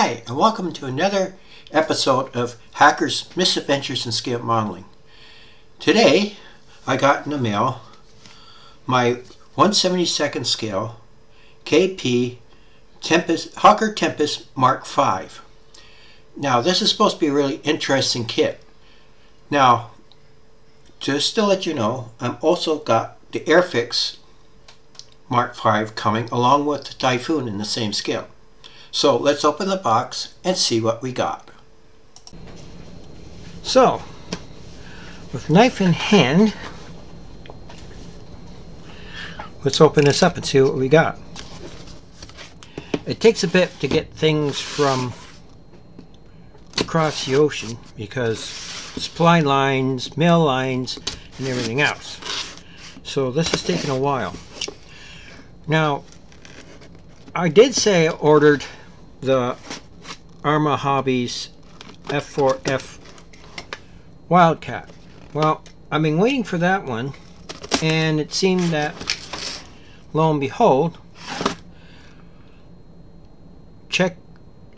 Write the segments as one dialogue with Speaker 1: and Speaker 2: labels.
Speaker 1: Hi, and welcome to another episode of Hackers' Misadventures in Scale Modeling. Today, I got in the mail my 1/72nd scale KP Hawker Tempest Mk V. Now, this is supposed to be a really interesting kit. Now, just to let you know, I've also got the Airfix Mk V coming along with the Typhoon in the same scale. So let's open the box and see what we got. So, with knife in hand, let's open this up and see what we got. It takes a bit to get things from across the ocean because supply lines, mail lines, and everything else. So this is taking a while. Now, I did say I ordered the Arma Hobbies F4F Wildcat. Well, I've been waiting for that one, and it seemed that, lo and behold,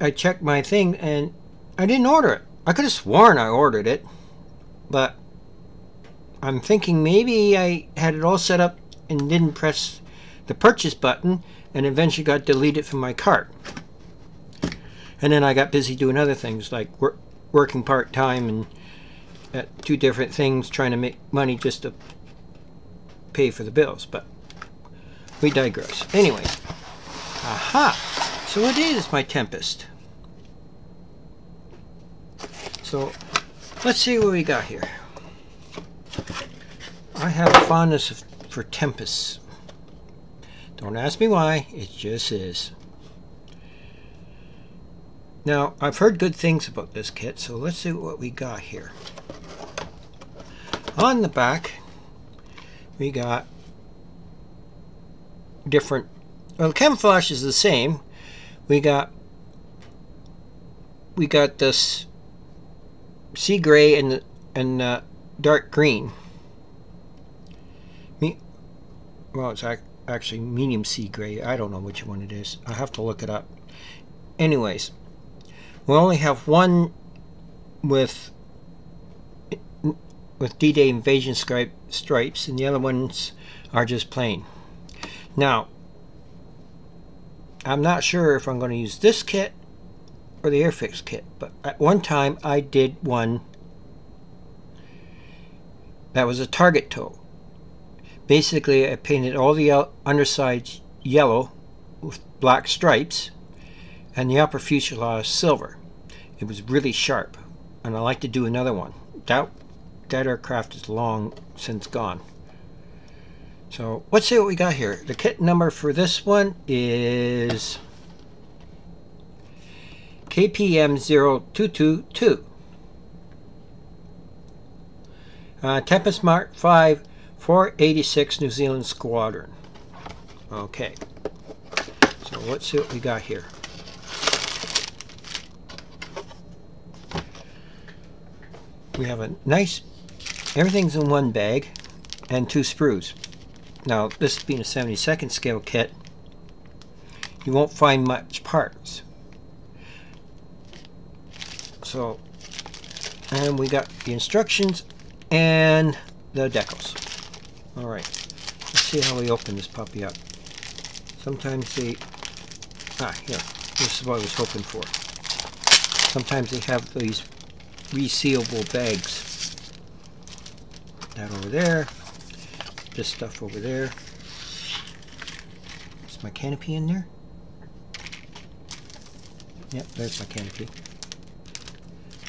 Speaker 1: I checked my thing and I didn't order it. I could have sworn I ordered it, but I'm thinking maybe I had it all set up and didn't press the purchase button and eventually got deleted from my cart. And then I got busy doing other things like working part-time and at two different things, trying to make money just to pay for the bills. But we digress. Anyway, aha! So it is my Tempest. So let's see what we got here. I have a fondness for Tempest. Don't ask me why, it just is. Now, I've heard good things about this kit, so let's see what we got here. On the back, we got different, well, the camouflage is the same. We got this sea gray and dark green. Well, it's actually medium sea gray. I don't know which one it is. I have to look it up. Anyways, we only have one with D-Day invasion stripes, and the other ones are just plain. Now, I'm not sure if I'm going to use this kit or the Airfix kit, but at one time I did one that was a target toe. Basically, I painted all the undersides yellow with black stripes and the upper fuselage silver. It was really sharp, and I like to do another one. That aircraft is long since gone. So let's see what we got here. The kit number for this one is KPM0222. Tempest Mk V 486 New Zealand Squadron. Okay, so let's see what we got here. We have a nice, everything's in one bag and two sprues. Now, this being a 72nd scale kit, you won't find much parts. So, and we got the instructions and the decals. Alright, let's see how we open this puppy up. Sometimes they, here, this is what I was hoping for. Sometimes they have these resealable bags. That over there, this stuff over there. Is my Canopy in there? Yep, there's my Canopy.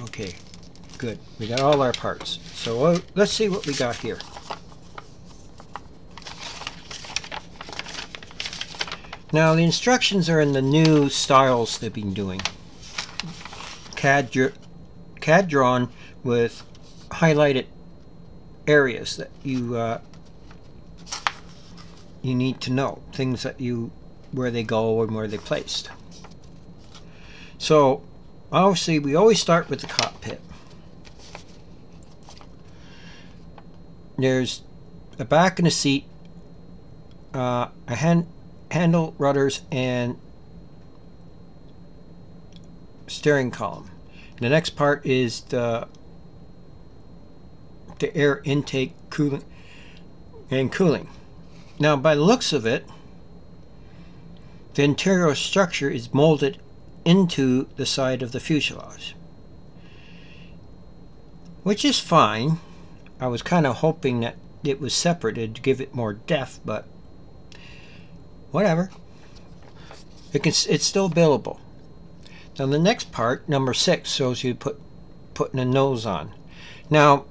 Speaker 1: Okay, good. We got all our parts. So let's see what we got here. Now, the instructions are in the new styles they've been doing. CAD drawn with highlighted areas that you need to know, things that where they go and where they're placed. So obviously we always start with the cockpit. There's a back and a seat, a handle, rudders, and steering column. The next part is the air intake, cooling, and cooling. Now, by the looks of it, the interior structure is molded into the side of the fuselage, which is fine. I was kind of hoping that it was separated to give it more depth, but whatever. It's still buildable. Now the next part, number 6, shows you putting a nose on. Now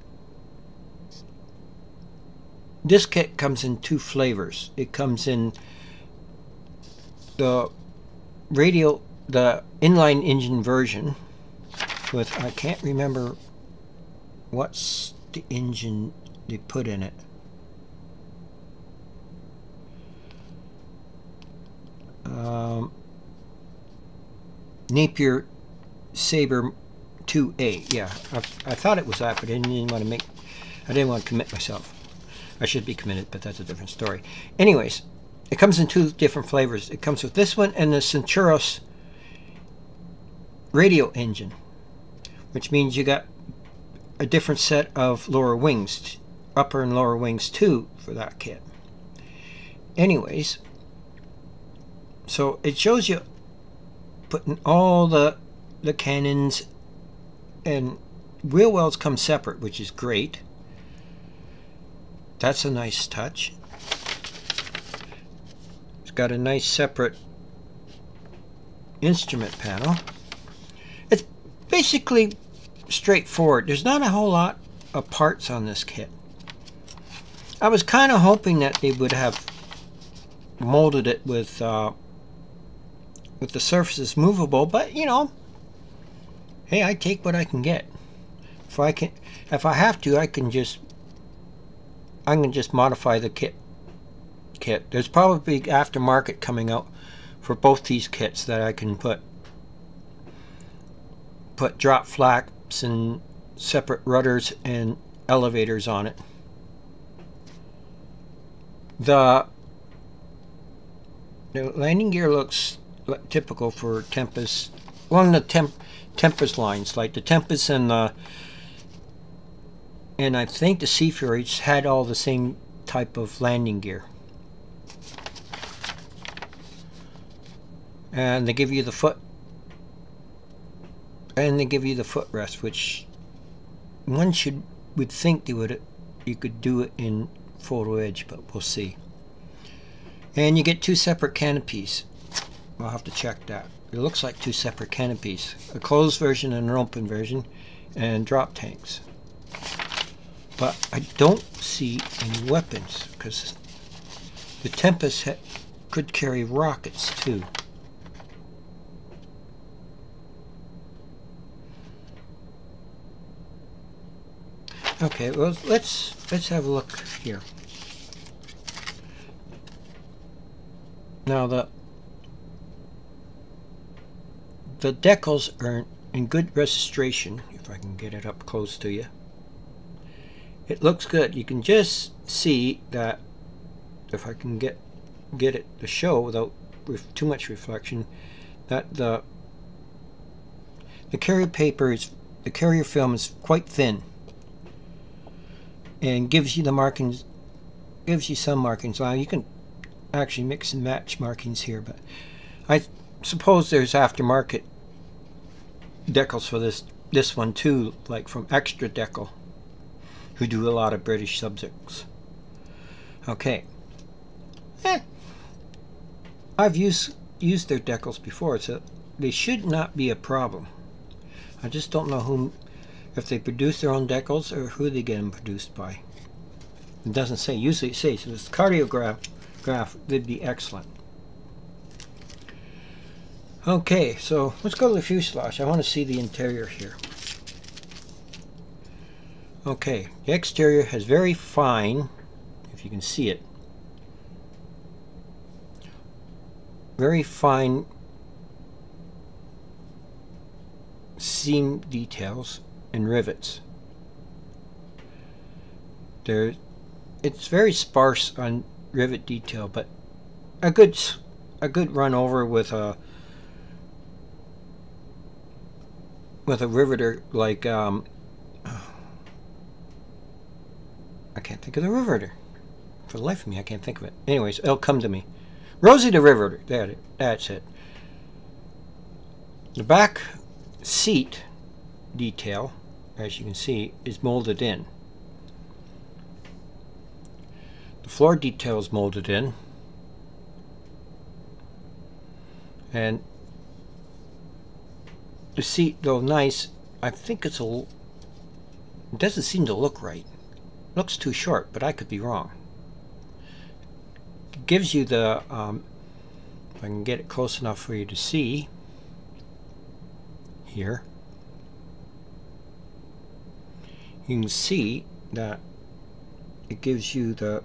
Speaker 1: this kit comes in 2 flavors. It comes in the inline engine version with, I can't remember what's the engine they put in it. Napier Sabre 2A. Yeah, I thought it was that, but I didn't want to commit myself. I should be committed, but that's a different story. Anyways, it comes in 2 different flavors. It comes with this one and the Centauros radial engine, which means you got a different set of lower wings, upper and lower wings too, for that kit. Anyways, so it shows you putting all the cannons, and wheel wells come separate, which is great. That's a nice touch. It's got a nice separate instrument panel. It's basically straightforward. There's not a whole lot of parts on this kit. I was kind of hoping that they would have molded it with the surfaces movable, but you know, hey, I take what I can get. If I have to, I can just modify the kit. There's probably aftermarket coming out for both these kits that I can put drop flaps and separate rudders and elevators on it. The landing gear looks typical for Tempest, one of the Tempest lines, like the Tempest and I think the Sea Furies had all the same type of landing gear. And they give you the footrest, which one would think you could do it in Photo Edge, but we'll see. And you get 2 separate canopies. I'll have to check that. It looks like 2 separate canopies, a closed version and an open version, and drop tanks. But I don't see any weapons, because the Tempest could carry rockets too. Okay, well, let's have a look here. Now the decals are in good registration. If I can get it up close to you, it looks good. You can just see that, if I can get it to show without too much reflection, that the carrier film is quite thin, and gives you the markings, gives you some markings. Well, you can actually mix and match markings here, but I suppose there's aftermarket decals for this one too, like from Extra Decal, who do a lot of British subjects. Okay, I've used their decals before, so they should not be a problem. I just don't know if they produce their own decals or who they get them produced by. It doesn't say. Usually it says. So this cardiograph would be excellent. Okay, so let's go to the fuselage. I want to see the interior here. Okay, the exterior has very fine, if you can see it, very fine seam details and rivets. It's very sparse on rivet detail, but a good run over with a with a riveter like I can't think of the riveter. For the life of me, I can't think of it. Anyways, it'll come to me. Rosie the riveter. That's it. The back seat detail, as you can see, is molded in. The floor detail is molded in. And the seat, though nice, I think it's it doesn't seem to look right. It looks too short, but I could be wrong. It gives you the, if I can get it close enough for you to see, here, you can see that it gives you the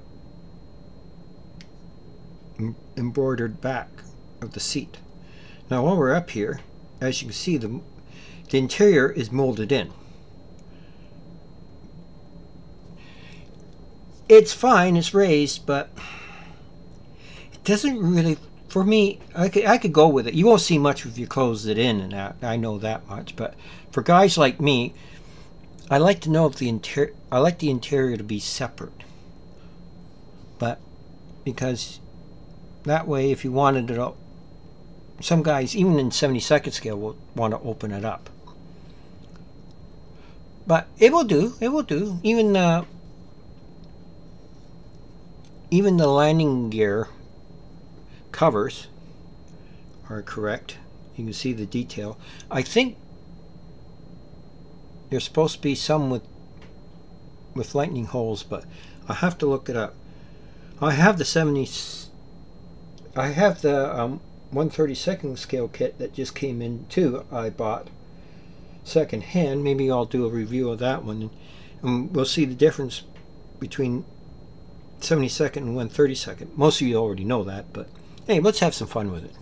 Speaker 1: embroidered back of the seat. Now while we're up here, as you can see, the interior is molded in. It's fine, it's raised, but it doesn't really, for me, I could go with it. You won't see much if you close it in, and I know that much. But for guys like me, I like to know if the interior, I like the interior to be separate. But because that way, if you wanted it up, some guys, even in 72nd scale, will want to open it up. But it will do. It will do. Even the landing gear covers are correct. You can see the detail. I think there's supposed to be some with lightning holes, but I have to look it up. I have the 1/32nd scale kit that just came in too. I bought second hand. Maybe I'll do a review of that one, and we'll see the difference between 72nd and 1/32nd. Most of you already know that, but hey, let's have some fun with it.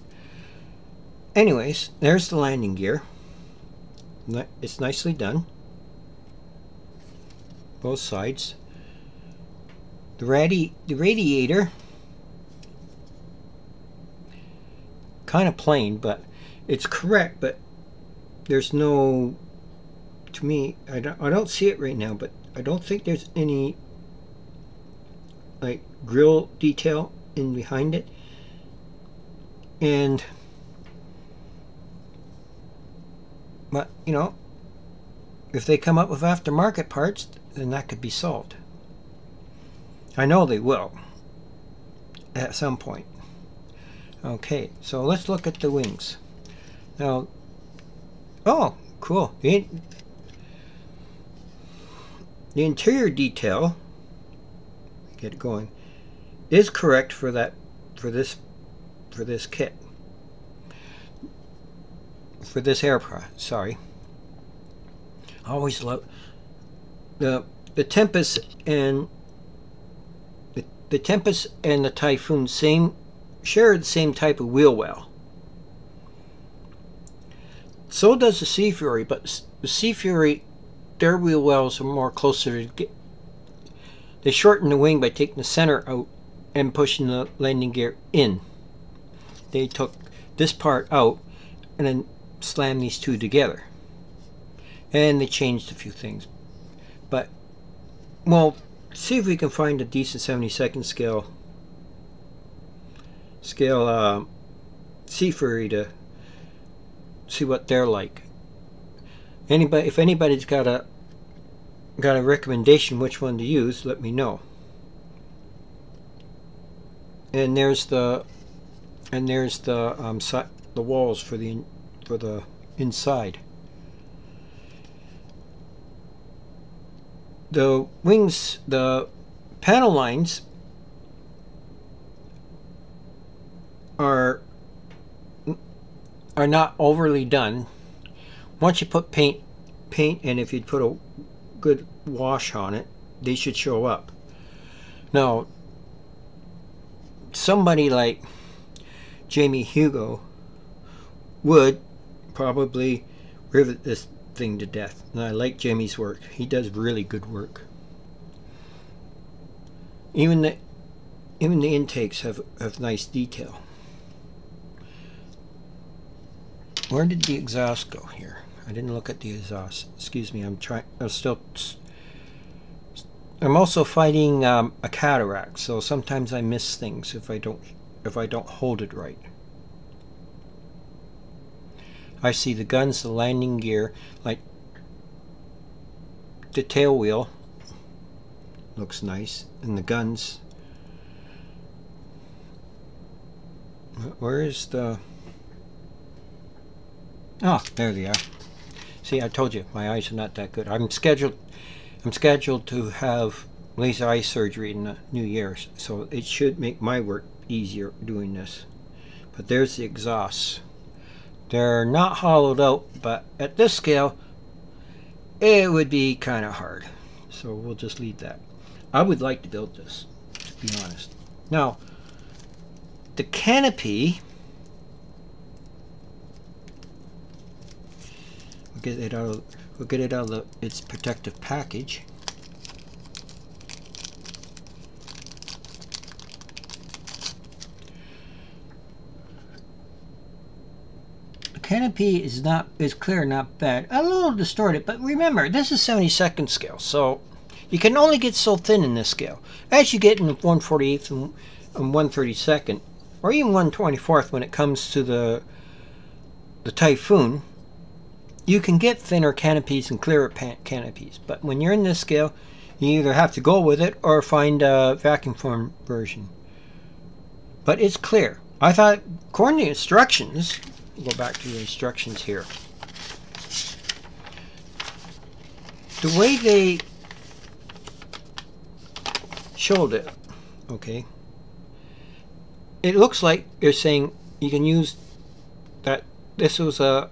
Speaker 1: Anyways, there's the landing gear. It's nicely done, both sides. The radiator, kind of plain, but it's correct. But there's no, to me, I don't see it right now, but I don't think there's any like grill detail in behind it. And but you know, if they come up with aftermarket parts, then that could be solved. I know they will at some point. Okay, so let's look at the wings now. Oh, cool. The interior detail, get it going, is correct for that, for this kit, for this aircraft. Sorry. I always love the Tempest and the Tempest and the Typhoon share the same type of wheel well. So does the Sea Fury, but the Sea Fury, their wheel wells are more closer to they shorten the wing by taking the center out and pushing the landing gear in. They took this part out and then slammed these two together. And they changed a few things. But, well, see if we can find a decent 72nd scale Sea Fury to see what they're like. If anybody's got a recommendation which one to use, let me know. And there's the walls for the inside. The wings, the panel lines are not overly done. Once you put paint, and if you put a good wash on it, they should show up. Now, somebody like Jamie Hugo would probably rivet this thing to death, and I like Jamie's work. He does really good work. Even the intakes have nice detail. Where did the exhaust go here? I didn't look at the exhaust. Excuse me. I'm also fighting a cataract, so sometimes I miss things if I don't hold it right. I see the guns, the landing gear, like the tail wheel looks nice, and the guns. Where is the... Oh, there they are. See, I told you, my eyes are not that good. I'm scheduled to have laser eye surgery in the new year, so it should make my work easier doing this. But there's the exhausts. They're not hollowed out, but at this scale, it would be kind of hard. So we'll just leave that. I would like to build this, to be honest. Now, the Canopy, we'll get it out of its protective package. Canopy is clear, not bad. A little distorted, but remember, this is 72nd scale, so you can only get so thin in this scale. As you get in 1/48th and 1/32nd, or even 1/24th when it comes to the Typhoon, you can get thinner canopies and clearer canopies. But when you're in this scale, you either have to go with it or find a vacuum form version. But it's clear. I thought, according to the instructions, go back to the instructions here. The way they showed it, okay, it looks like they're saying you can use that. This was a,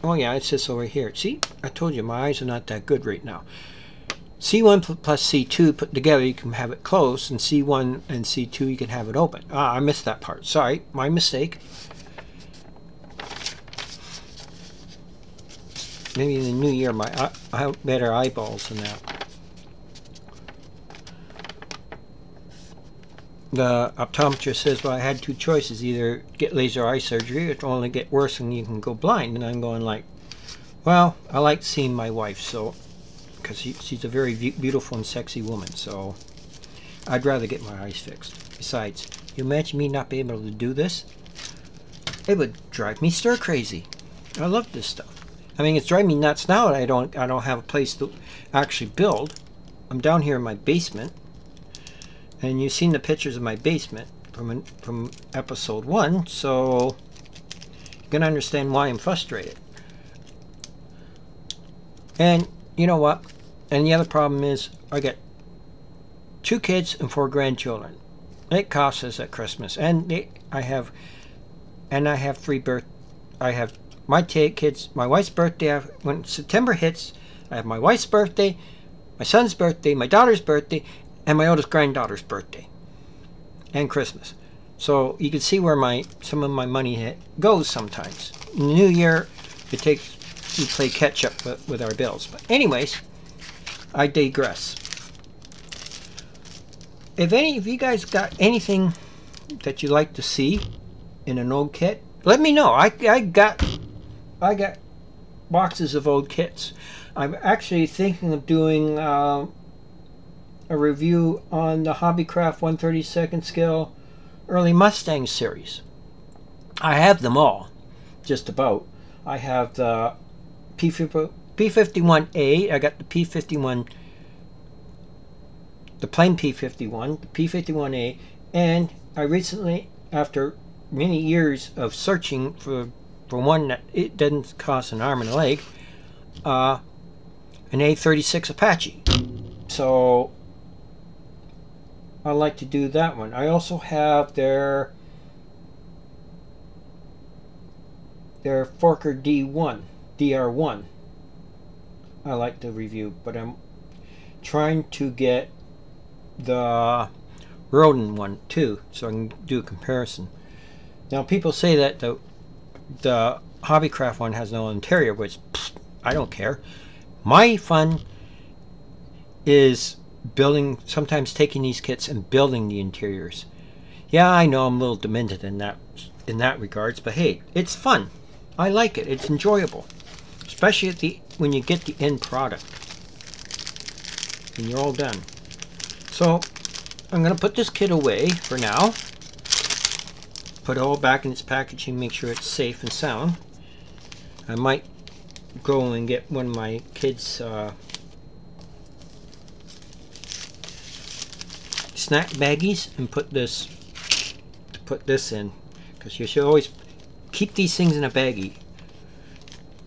Speaker 1: oh yeah, it says over here. See, I told you my eyes are not that good right now. C1 plus C2 put together, you can have it closed, and C1 and C2 you can have it open. Ah, I missed that part. Sorry, my mistake. Maybe in the new year I have better eyeballs than that. The optometrist says, well, I had two choices, either get laser eye surgery or only get worse and you can go blind. And I'm going like, well, I like seeing my wife, so because she's a very beautiful and sexy woman, so I'd rather get my eyes fixed. Besides, you imagine me not being able to do this? It would drive me stir crazy. I love this stuff. I mean, it's driving me nuts now that I don't have a place to actually build. I'm down here in my basement, and you've seen the pictures of my basement from episode 1, so you can understand why I'm frustrated. And you know what? And the other problem is I got 2 kids and 4 grandchildren. It costs us at Christmas, and I have 3 I have my kids, my wife's birthday. When September hits, I have my wife's birthday, my son's birthday, my daughter's birthday, and my oldest granddaughter's birthday, and Christmas. So you can see where some of my money goes sometimes. In the new year, we play catch up with our bills. But anyways, I digress. If any of you guys got anything that you'd like to see in an old kit, let me know. I got boxes of old kits. I'm actually thinking of doing a review on the Hobbycraft 1/32nd scale early Mustang series. I have them all, just about. I have the P51A. I got the P51, the plain P51, the P51A, and I recently, after many years of searching for one that it doesn't cost an arm and a leg, an A36 Apache. So I like to do that one. I also have their Forker DR1. I like to review, but I'm trying to get the Rodin one too, so I can do a comparison. Now people say that the Hobbycraft one has no interior, which I don't care. My fun is building, sometimes taking these kits and building the interiors. Yeah, I know I'm a little demented in that regards, but hey, it's fun. I like it. It's enjoyable. especially at when you get the end product and you're all done. So I'm going to put this kit away for now. Put it all back in its packaging, make sure it's safe and sound. I might go and get one of my kids' snack baggies and put this in, because you should always keep these things in a baggie.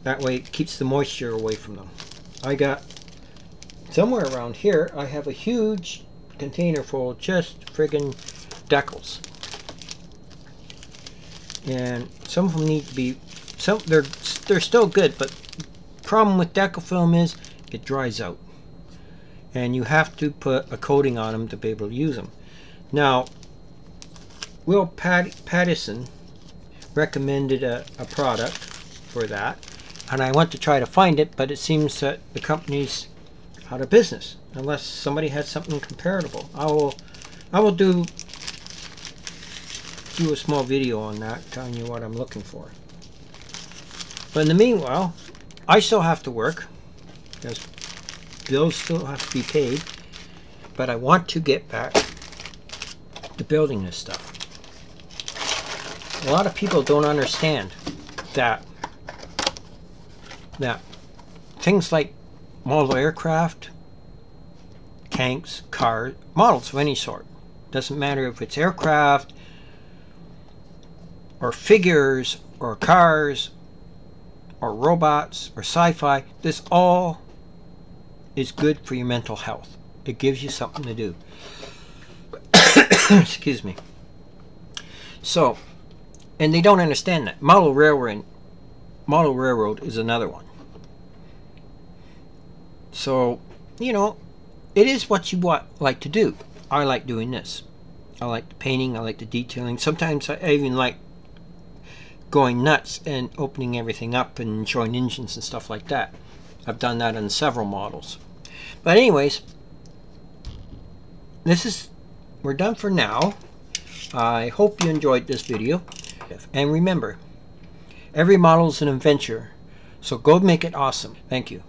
Speaker 1: That way it keeps the moisture away from them. I got somewhere around here, I have a huge container full of just friggin' Decals, and some of them need to be, they're still good, but problem with decal film is it dries out, and you have to put a coating on them to be able to use them. Now, Will Pattison recommended a product for that, and I went to try to find it, but it seems that the company's out of business unless somebody has something comparable. I will do a small video on that, telling you what I'm looking for. But in the meanwhile, I still have to work because bills still have to be paid, but I want to get back to building this stuff. A lot of people don't understand that things like model aircraft, tanks, cars, models of any sort, doesn't matter if it's aircraft or figures or cars or robots or sci-fi, this all is good for your mental health. It gives you something to do. Excuse me. So, and they don't understand that. Model railroad is another one. So, you know, it is what you like to do. I like doing this. I like the painting, I like the detailing. Sometimes I even like going nuts and opening everything up and showing engines and stuff like that. I've done that on several models. But anyways, we're done for now. I hope you enjoyed this video. And remember, every model is an adventure, so go make it awesome. Thank you.